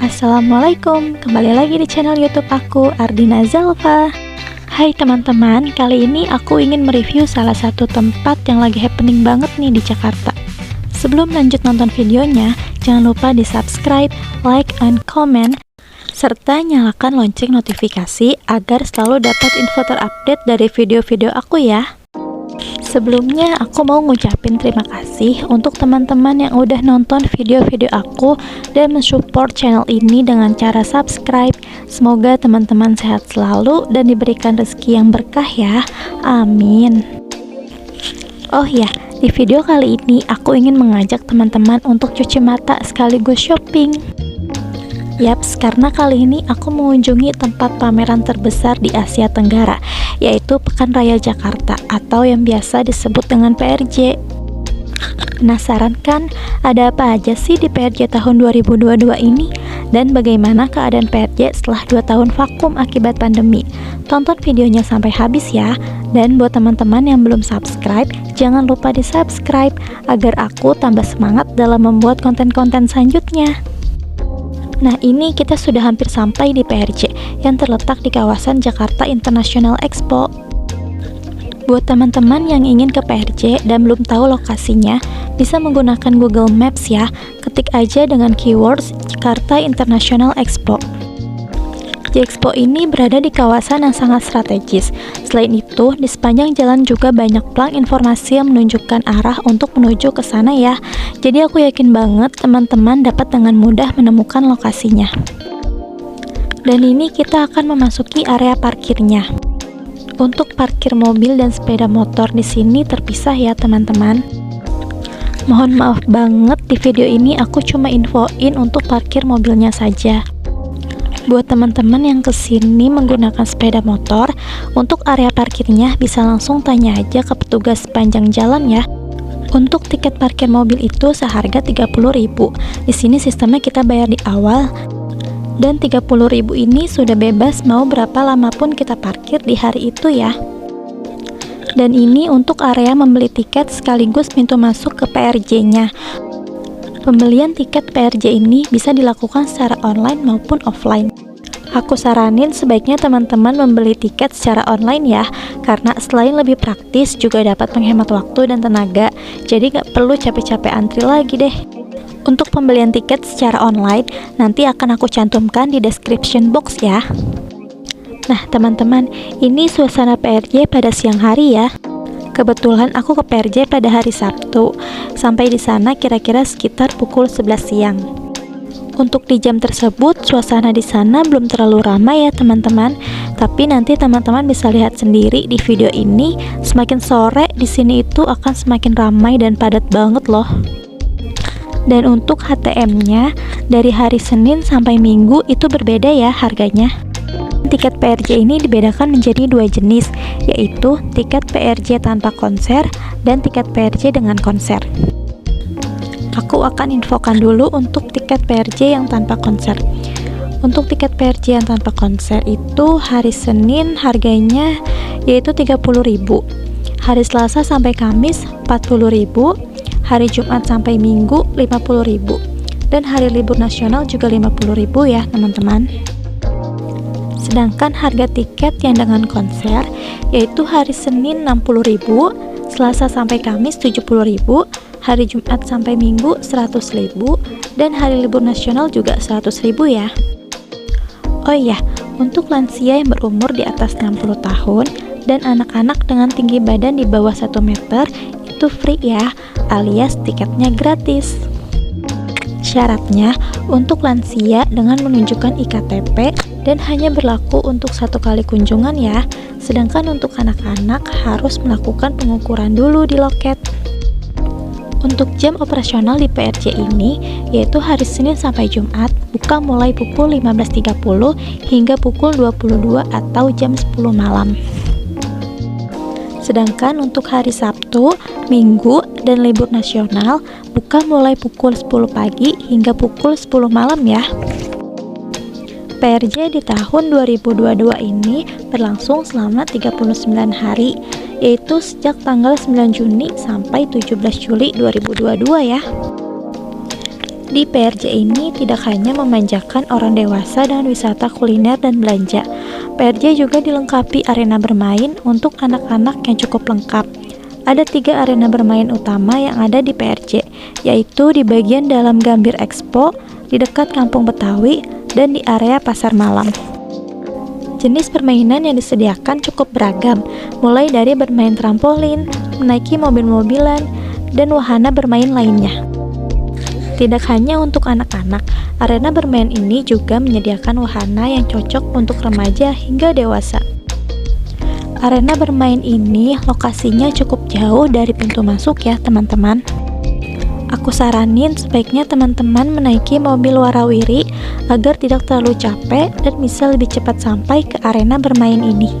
Assalamualaikum, kembali lagi di channel YouTube aku, Ardina Zalfa. Hai teman-teman, kali ini aku ingin mereview salah satu tempat yang lagi happening banget nih di Jakarta. Sebelum lanjut nonton videonya, jangan lupa di subscribe, like, and comment, serta nyalakan lonceng notifikasi agar selalu dapat info terupdate dari video-video aku ya. Sebelumnya aku mau ngucapin terima kasih untuk teman-teman yang udah nonton video-video aku dan mensupport channel ini dengan cara subscribe. Semoga teman-teman sehat selalu dan diberikan rezeki yang berkah ya, amin. Oh ya, di video kali ini aku ingin mengajak teman-teman untuk cuci mata sekaligus shopping. Yaps, karena kali ini aku mengunjungi tempat pameran terbesar di Asia Tenggara, yaitu Pekan Raya Jakarta atau yang biasa disebut dengan PRJ. Penasaran kan, ada apa aja sih di PRJ tahun 2022 ini? Dan bagaimana keadaan PRJ setelah 2 tahun vakum akibat pandemi? Tonton videonya sampai habis ya. Dan buat teman-teman yang belum subscribe, jangan lupa di subscribe agar aku tambah semangat dalam membuat konten-konten selanjutnya. Nah, ini kita sudah hampir sampai di PRJ yang terletak di kawasan Jakarta International Expo. Buat teman-teman yang ingin ke PRJ dan belum tahu lokasinya, bisa menggunakan Google Maps ya. Ketik aja dengan keywords Jakarta International Expo. J-Expo ini berada di kawasan yang sangat strategis. Selain itu, di sepanjang jalan juga banyak plang informasi yang menunjukkan arah untuk menuju ke sana ya. Jadi aku yakin banget teman-teman dapat dengan mudah menemukan lokasinya. Dan ini kita akan memasuki area parkirnya. Untuk parkir mobil dan sepeda motor di sini terpisah ya teman-teman. Mohon maaf banget di video ini aku cuma infoin untuk parkir mobilnya saja. Buat teman-teman yang kesini menggunakan sepeda motor, untuk area parkirnya bisa langsung tanya aja ke petugas sepanjang jalan ya. Untuk tiket parkir mobil itu seharga 30.000. Di sini sistemnya kita bayar di awal. Dan 30.000 ini sudah bebas mau berapa lama pun kita parkir di hari itu ya. Dan ini untuk area membeli tiket sekaligus pintu masuk ke PRJ-nya. Pembelian tiket PRJ ini bisa dilakukan secara online maupun offline. Aku saranin sebaiknya teman-teman membeli tiket secara online ya, karena selain lebih praktis juga dapat menghemat waktu dan tenaga, jadi gak perlu capek-capek antri lagi deh. Untuk pembelian tiket secara online, nanti akan aku cantumkan di description box ya. Nah teman-teman, ini suasana PRJ pada siang hari ya. Kebetulan aku ke PRJ pada hari Sabtu. Sampai di sana kira-kira sekitar pukul 11 siang. Untuk di jam tersebut, suasana di sana belum terlalu ramai ya teman-teman. Tapi nanti teman-teman bisa lihat sendiri di video ini, semakin sore di sini itu akan semakin ramai dan padat banget loh. Dan untuk HTM-nya, dari hari Senin sampai Minggu itu berbeda ya harganya. Tiket PRJ ini dibedakan menjadi 2 jenis, yaitu tiket PRJ tanpa konser dan tiket PRJ dengan konser. Aku akan infokan dulu untuk tiket PRJ yang tanpa konser. Untuk tiket PRJ yang tanpa konser itu hari Senin harganya yaitu 30.000, hari Selasa sampai Kamis 40.000, hari Jumat sampai Minggu 50.000, dan hari libur nasional juga 50.000 ya teman-teman. Sedangkan harga tiket yang dengan konser yaitu hari Senin 60.000, Selasa sampai Kamis 70.000, hari Jumat sampai Minggu 100.000, dan hari libur nasional juga 100.000 ya. Oh iya, untuk lansia yang berumur di atas 60 tahun dan anak-anak dengan tinggi badan di bawah 1 meter itu free ya, alias tiketnya gratis. Syaratnya untuk lansia dengan menunjukkan iktp dan hanya berlaku untuk 1 kali kunjungan ya. Sedangkan untuk anak-anak harus melakukan pengukuran dulu di loket. Untuk jam operasional di PRJ ini yaitu hari Senin sampai Jumat buka mulai pukul 15.30 hingga pukul 22 atau jam 10 malam. Sedangkan untuk hari Sabtu, Minggu, dan libur nasional buka mulai pukul 10 pagi hingga pukul 10 malam ya. PRJ di tahun 2022 ini berlangsung selama 39 hari, yaitu sejak tanggal 9 Juni sampai 17 Juli 2022 ya. Di PRJ ini tidak hanya memanjakan orang dewasa dengan wisata kuliner dan belanja, PRJ juga dilengkapi arena bermain untuk anak-anak yang cukup lengkap. Ada 3 arena bermain utama yang ada di PRJ, yaitu di bagian dalam Gambir Expo, di dekat Kampung Betawi, dan di area Pasar Malam. Jenis permainan yang disediakan cukup beragam, mulai dari bermain trampolin, menaiki mobil-mobilan, dan wahana bermain lainnya. Tidak hanya untuk anak-anak, arena bermain ini juga menyediakan wahana yang cocok untuk remaja hingga dewasa. Arena bermain ini lokasinya cukup jauh dari pintu masuk ya teman-teman. Aku saranin sebaiknya teman-teman menaiki mobil warawiri agar tidak terlalu capek dan bisa lebih cepat sampai ke arena bermain ini.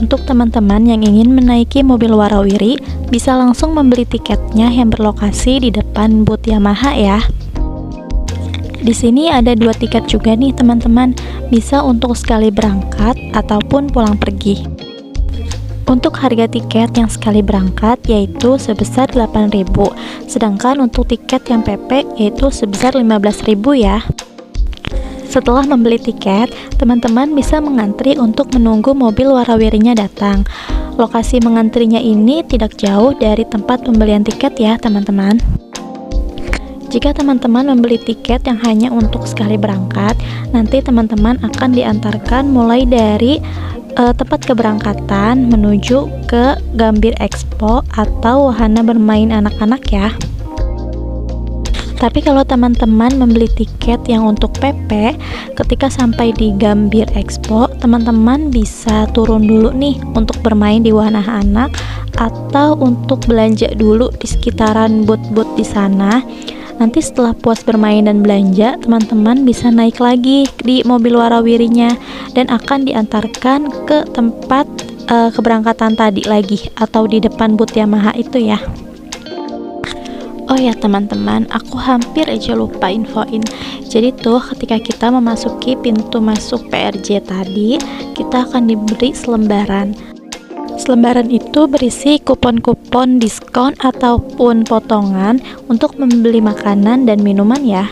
Untuk teman-teman yang ingin menaiki mobil warawiri, bisa langsung membeli tiketnya yang berlokasi di depan booth Yamaha ya. Di sini ada 2 tiket juga nih teman-teman, bisa untuk sekali berangkat ataupun pulang pergi. Untuk harga tiket yang sekali berangkat yaitu sebesar 8.000, sedangkan untuk tiket yang PP yaitu sebesar 15.000 ya. Setelah membeli tiket, teman-teman bisa mengantri untuk menunggu mobil warawirinya datang. Lokasi mengantrinya ini tidak jauh dari tempat pembelian tiket ya teman-teman. Jika teman-teman membeli tiket yang hanya untuk sekali berangkat, nanti teman-teman akan diantarkan mulai dari tempat keberangkatan menuju ke Gambir Expo atau wahana bermain anak-anak ya. Tapi kalau teman-teman membeli tiket yang untuk PP, ketika sampai di Gambir Expo, teman-teman bisa turun dulu nih untuk bermain di wahana anak atau untuk belanja dulu di sekitaran booth-booth di sana. Nanti setelah puas bermain dan belanja, teman-teman bisa naik lagi di mobil warawirinya dan akan diantarkan ke tempat keberangkatan tadi lagi atau di depan booth Yamaha itu ya. Oh ya teman-teman, aku hampir aja lupa infoin. Jadi tuh ketika kita memasuki pintu masuk PRJ tadi, kita akan diberi selembaran. Selembaran itu berisi kupon-kupon diskon ataupun potongan untuk membeli makanan dan minuman ya.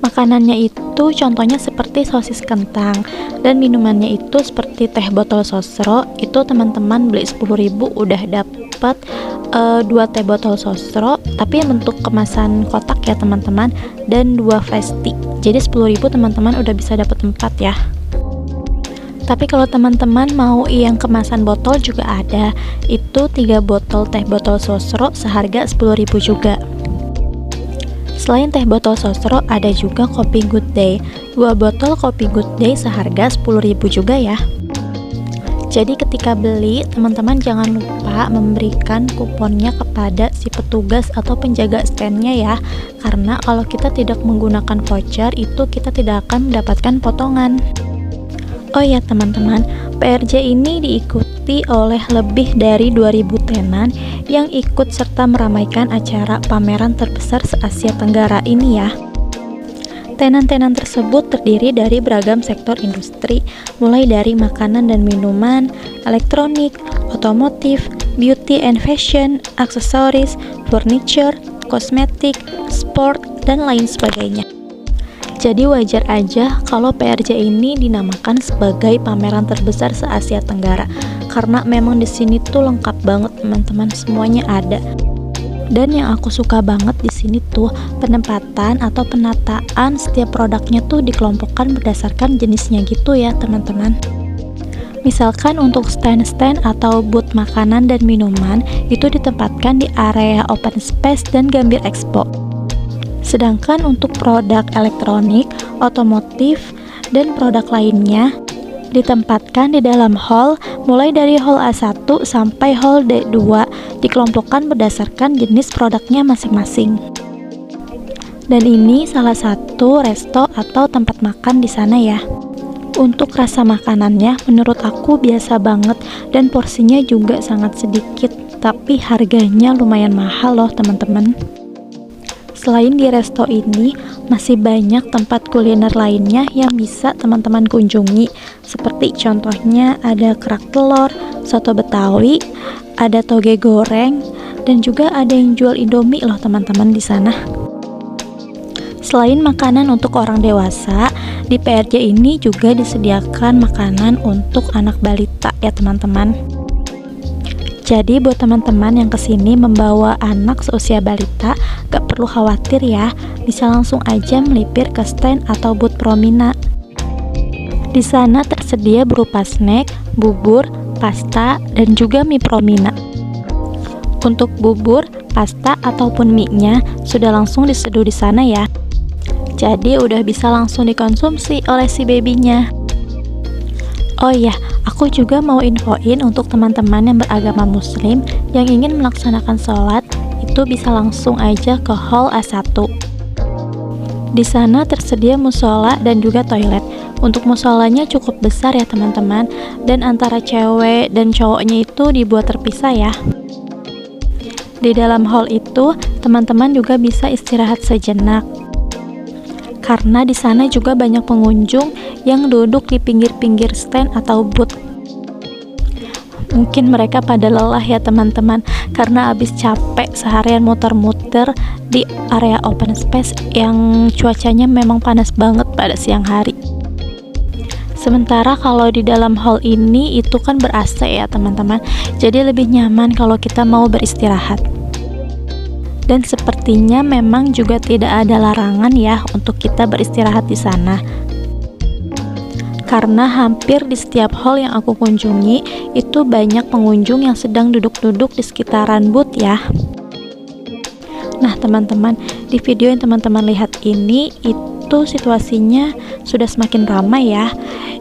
Makanannya itu contohnya seperti sosis kentang, dan minumannya itu seperti teh botol sosro. Itu teman-teman beli 10.000 udah dapet 2 teh botol sosro, tapi yang bentuk kemasan kotak ya teman-teman, dan 2 flash tea. Jadi 10.000 teman-teman udah bisa dapat 4 ya. Tapi kalau teman-teman mau yang kemasan botol juga ada, itu 3 botol teh botol sosro seharga 10.000 juga. Selain teh botol sosro, ada juga kopi Good Day. 2 botol kopi Good Day seharga 10.000 juga ya. Jadi ketika beli, teman-teman jangan lupa memberikan kuponnya kepada si petugas atau penjaga standnya ya. Karena kalau kita tidak menggunakan voucher, itu kita tidak akan mendapatkan potongan. Oh ya teman-teman, PRJ ini diikuti oleh lebih dari 2.000 tenan yang ikut serta meramaikan acara pameran terbesar se-Asia Tenggara ini ya. Tenan-tenan tersebut terdiri dari beragam sektor industri, mulai dari makanan dan minuman, elektronik, otomotif, beauty and fashion, aksesoris, furniture, kosmetik, sport, dan lain sebagainya. Jadi wajar aja kalau PRJ ini dinamakan sebagai pameran terbesar se-Asia Tenggara, karena memang di sini tuh lengkap banget teman-teman, semuanya ada. Dan yang aku suka banget di sini tuh penempatan atau penataan setiap produknya tuh dikelompokkan berdasarkan jenisnya gitu ya teman-teman. Misalkan untuk stand-stand atau booth makanan dan minuman itu ditempatkan di area open space dan Gambir Expo. Sedangkan untuk produk elektronik, otomotif, dan produk lainnya ditempatkan di dalam hall, mulai dari hall A1 sampai hall D2, dikelompokkan berdasarkan jenis produknya masing-masing. Dan ini salah satu resto atau tempat makan di sana ya. Untuk rasa makanannya menurut aku biasa banget dan porsinya juga sangat sedikit, tapi harganya lumayan mahal loh teman-teman. Selain di resto ini, masih banyak tempat kuliner lainnya yang bisa teman-teman kunjungi. Seperti contohnya ada kerak telur, soto Betawi, ada toge goreng, dan juga ada yang jual Indomie loh teman-teman di sana. Selain makanan untuk orang dewasa, di PRJ ini juga disediakan makanan untuk anak balita ya teman-teman. Jadi buat teman-teman yang kesini membawa anak seusia balita, gak perlu khawatir ya, bisa langsung aja melipir ke stand atau booth Promina. Di sana tersedia berupa snack, bubur, pasta, dan juga mie Promina. Untuk bubur, pasta, ataupun mie-nya sudah langsung diseduh di sana ya. Jadi udah bisa langsung dikonsumsi oleh si babynya. Oh iya, aku juga mau infoin untuk teman-teman yang beragama muslim yang ingin melaksanakan sholat, itu bisa langsung aja ke hall A1. Di sana tersedia musola dan juga toilet. Untuk musolanya cukup besar ya teman-teman, dan antara cewek dan cowoknya itu dibuat terpisah ya. Di dalam hall itu, teman-teman juga bisa istirahat sejenak. Karena di sana juga banyak pengunjung yang duduk di pinggir-pinggir stand atau booth. Mungkin mereka pada lelah ya teman-teman, karena habis capek seharian muter-muter di area open space yang cuacanya memang panas banget pada siang hari. Sementara kalau di dalam hall ini itu kan ber-AC ya teman-teman, jadi lebih nyaman kalau kita mau beristirahat. Dan sepertinya memang juga tidak ada larangan ya untuk kita beristirahat di sana. Karena hampir di setiap hall yang aku kunjungi itu banyak pengunjung yang sedang duduk-duduk di sekitaran booth ya. Nah teman-teman, di video yang teman-teman lihat ini itu situasinya sudah semakin ramai ya.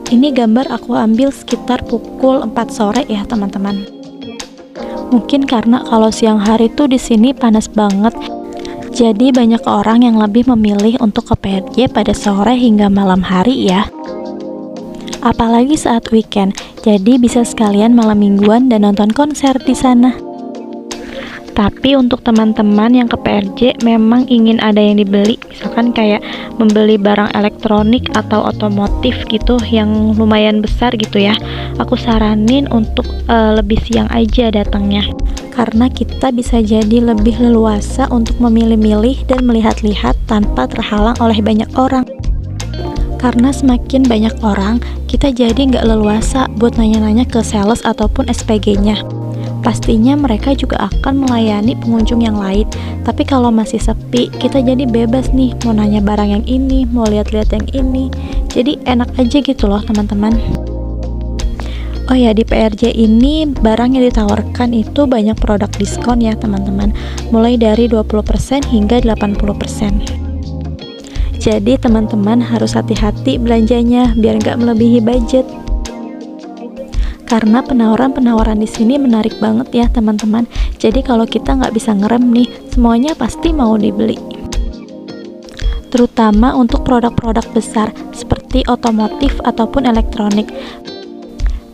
Ini gambar aku ambil sekitar pukul 4 sore ya teman-teman. Mungkin karena kalau siang hari tuh di sini panas banget, jadi banyak orang yang lebih memilih untuk ke PRJ pada sore hingga malam hari ya. Apalagi saat weekend, jadi bisa sekalian malam mingguan dan nonton konser di sana. Tapi untuk teman-teman yang ke PRJ memang ingin ada yang dibeli, misalkan kayak membeli barang elektronik atau otomotif gitu yang lumayan besar gitu ya, aku saranin untuk lebih siang aja datangnya, karena kita bisa jadi lebih leluasa untuk memilih-milih dan melihat-lihat tanpa terhalang oleh banyak orang. Karena semakin banyak orang, kita jadi nggak leluasa buat nanya-nanya ke sales ataupun SPG-nya. Pastinya mereka juga akan melayani pengunjung yang lain. Tapi kalau masih sepi, kita jadi bebas nih mau nanya barang yang ini, mau lihat-lihat yang ini. Jadi enak aja gitu loh teman-teman. Oh ya, di PRJ ini barang yang ditawarkan itu banyak produk diskon ya teman-teman, mulai dari 20% hingga 80%. Jadi teman-teman harus hati-hati belanjanya biar nggak melebihi budget. Karena penawaran-penawaran di sini menarik banget ya teman-teman. Jadi kalau kita nggak bisa ngerem nih, semuanya pasti mau dibeli. Terutama untuk produk-produk besar seperti otomotif ataupun elektronik.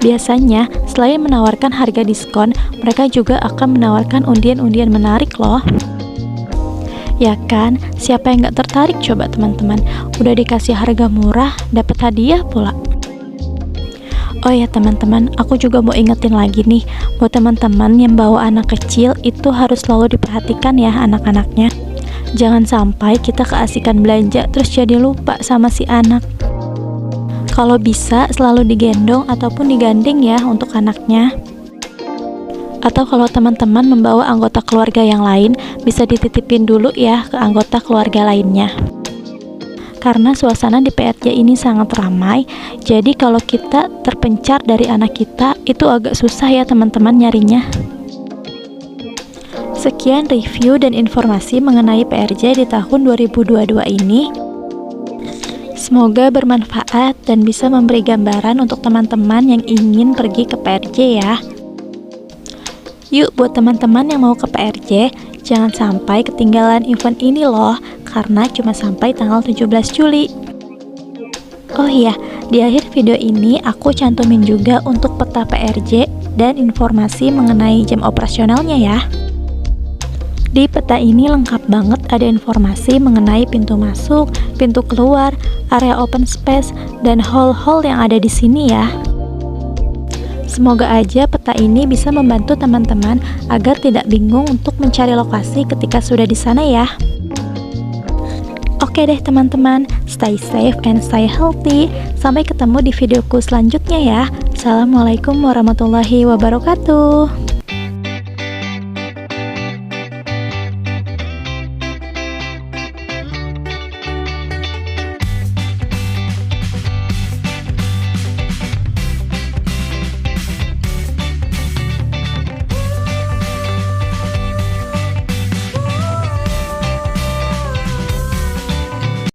Biasanya selain menawarkan harga diskon, mereka juga akan menawarkan undian-undian menarik loh. Ya kan, siapa yang nggak tertarik coba teman-teman? Udah dikasih harga murah, dapat hadiah pula. Oh ya teman-teman, aku juga mau ingetin lagi nih, buat teman-teman yang bawa anak kecil itu harus selalu diperhatikan ya anak-anaknya. Jangan sampai kita keasikan belanja terus jadi lupa sama si anak. Kalau bisa selalu digendong ataupun digandeng ya untuk anaknya. Atau kalau teman-teman membawa anggota keluarga yang lain, bisa dititipin dulu ya ke anggota keluarga lainnya. Karena suasana di PRJ ini sangat ramai, jadi kalau kita terpencar dari anak kita, itu agak susah ya teman-teman nyarinya. Sekian review dan informasi mengenai PRJ di tahun 2022 ini. Semoga bermanfaat dan bisa memberi gambaran untuk teman-teman yang ingin pergi ke PRJ ya. Yuk buat teman-teman yang mau ke PRJ, jangan sampai ketinggalan event ini loh, karena cuma sampai tanggal 17 Juli. Oh iya, di akhir video ini aku cantumin juga untuk peta PRJ dan informasi mengenai jam operasionalnya ya. Di peta ini lengkap banget, ada informasi mengenai pintu masuk, pintu keluar, area open space, dan hall-hall yang ada di sini ya. Semoga aja peta ini bisa membantu teman-teman agar tidak bingung untuk mencari lokasi ketika sudah di sana ya. Oke deh teman-teman, stay safe and stay healthy. Sampai ketemu di videoku selanjutnya ya. Assalamualaikum warahmatullahi wabarakatuh.